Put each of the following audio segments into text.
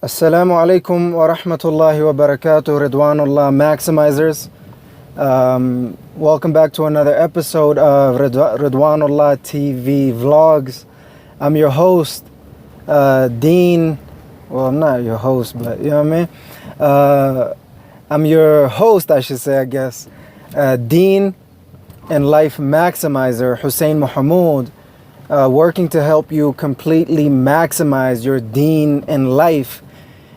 Assalamu alaikum wa rahmatullahi wa barakatuh, Ridwanullah Maximizers. Welcome back to another episode of Ridwanullah TV Vlogs. I'm your host, Dean. Well, I'm not your host, but you know what I mean? I'm your host, I should say, I guess. Dean and Life Maximizer, Hussein Mohamud, working to help you completely maximize your deen and life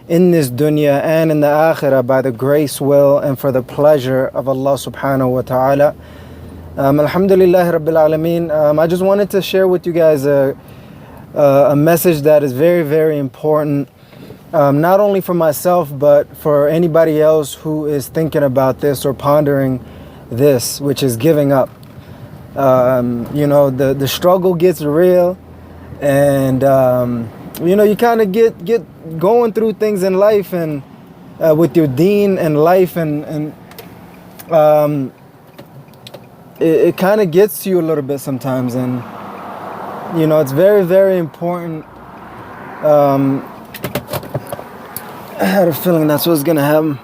in this dunya and in the akhirah by the grace, will, and for the pleasure of Allah subhanahu wa ta'ala. Alhamdulillah Rabbil Alameen. I just wanted to share with you guys a message that is very, very important, not only for myself, but for anybody else who is thinking about this or pondering this, which is giving up. You know, the struggle gets real, and you know, you kind of get going through things in life and with your deen and life, and it kind of gets to you a little bit sometimes, and you know, it's very, very important. I had a feeling that's what's gonna happen.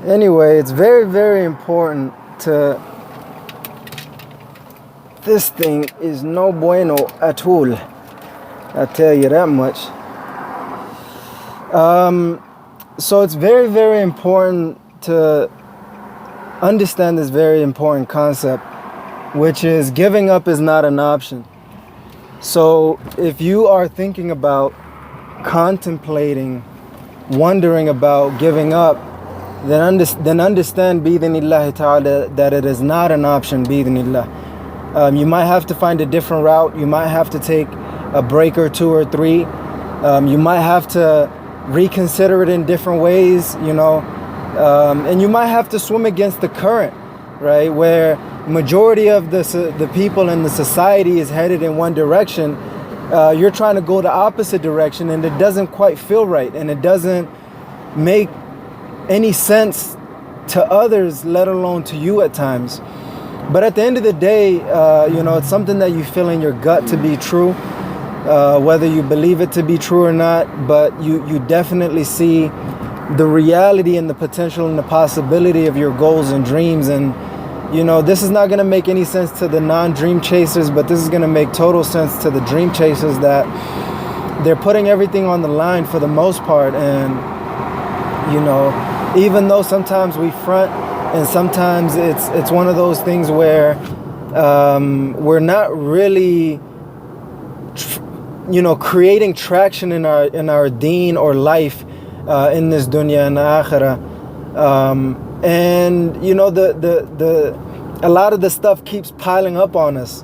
Anyway, it's very, very important to... This thing is no bueno at all. I tell you that much. So it's very, very important to understand this very important concept, which is giving up is not an option. So if you are thinking about, contemplating, wondering about giving up, then understand bi-idhnillahi ta'ala that it is not an option, bi-idhnillah. You might have to find a different route. You might have to take a break or two or three. You might have to reconsider it in different ways, you know. And you might have to swim against the current, right? Where majority of the people in the society is headed in one direction. You're trying to go the opposite direction, and it doesn't quite feel right, and it doesn't make any sense to others, let alone to you at times. But at the end of the day, you know, it's something that you feel in your gut to be true, whether you believe it to be true or not. But you definitely see the reality and the potential and the possibility of your goals and dreams. And, you know, this is not going to make any sense to the non-dream chasers, but this is going to make total sense to the dream chasers, that they're putting everything on the line for the most part. And, you know, even though sometimes we front, and sometimes it's one of those things where we're not really, you know, creating traction in our deen or life in this dunya and akhirah. And you know, a lot of the stuff keeps piling up on us.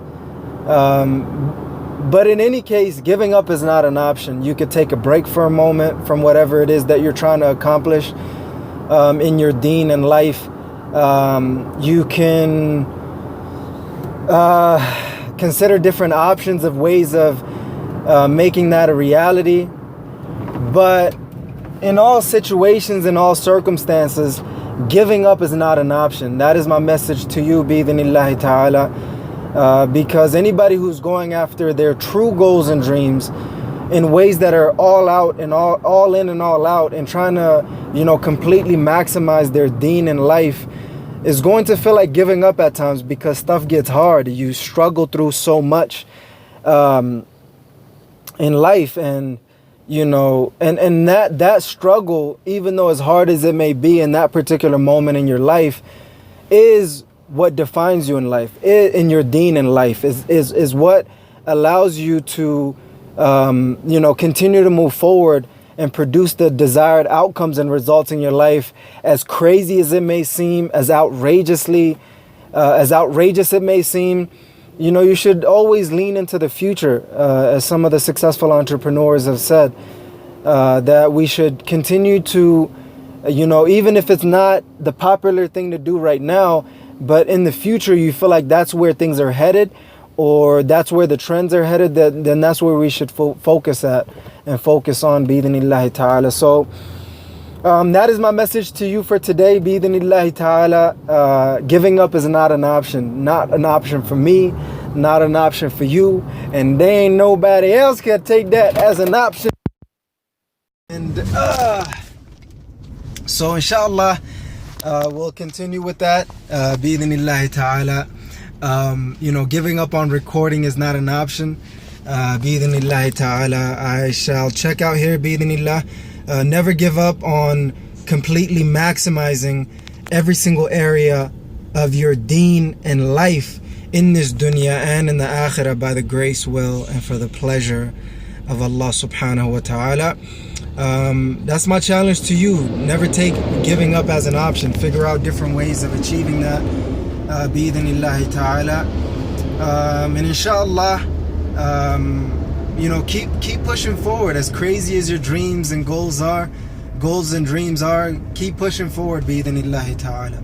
But in any case, giving up is not an option. You could take a break for a moment from whatever it is that you're trying to accomplish in your deen and life. You can consider different options of ways of making that a reality. But in all situations, in all circumstances, giving up is not an option. That is my message to you, bi-idhnillahi ta'ala. Because anybody who's going after their true goals and dreams in ways that are all out and all in and all out, and trying to, you know, completely maximize their deen and life, is going to feel like giving up at times, because stuff gets hard. You struggle through so much in life, and you know, and that struggle, even though as hard as it may be in that particular moment in your life, is what defines you in life, in your deen in life, is what allows you to you know, continue to move forward and produce the desired outcomes and results in your life. As crazy as it may seem, as outrageous it may seem, you know, you should always lean into the future, as some of the successful entrepreneurs have said, that we should continue to, you know, even if it's not the popular thing to do right now, but in the future you feel like that's where things are headed, or that's where the trends are headed, then that's where we should focus at and focus on, bi-idhnillahi ta'ala. So that is my message to you for today, bi-idhnillahi ta'ala. Giving up is not an option for me, not an option for you, and there ain't nobody else can take that as an option. And so inshallah, we'll continue with that, bi-idhnillahi ta'ala. Giving up on recording is not an option, bi-idhnillahi ta'ala. I shall check out here, bi-idhnillah. Never give up on completely maximizing every single area of your deen and life in this dunya and in the akhirah by the grace, will, and for the pleasure of Allah subhanahu wa ta'ala. That's my challenge to you. Never take giving up as an option. Figure out different ways of achieving that, bi-idhnillahi ta'ala. And inshallah, keep pushing forward. As crazy as your dreams and goals and dreams are, keep pushing forward, bi-idhnillahi ta'ala.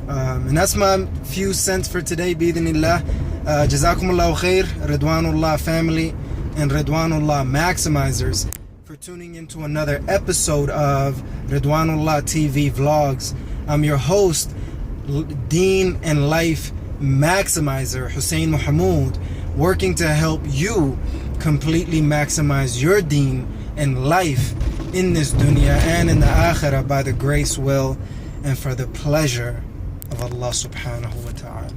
And that's my few cents for today, bi-idhnillah. Jazakumullahu khair, Ridwanullah family and Ridwanullah maximizers, for tuning into another episode of Ridwanullah TV Vlogs. I'm your host, Deen and Life Maximizer, Hussein Mohamud, working to help you completely maximize your deen and life in this dunya and in the akhirah by the grace, will, and for the pleasure of Allah subhanahu wa ta'ala.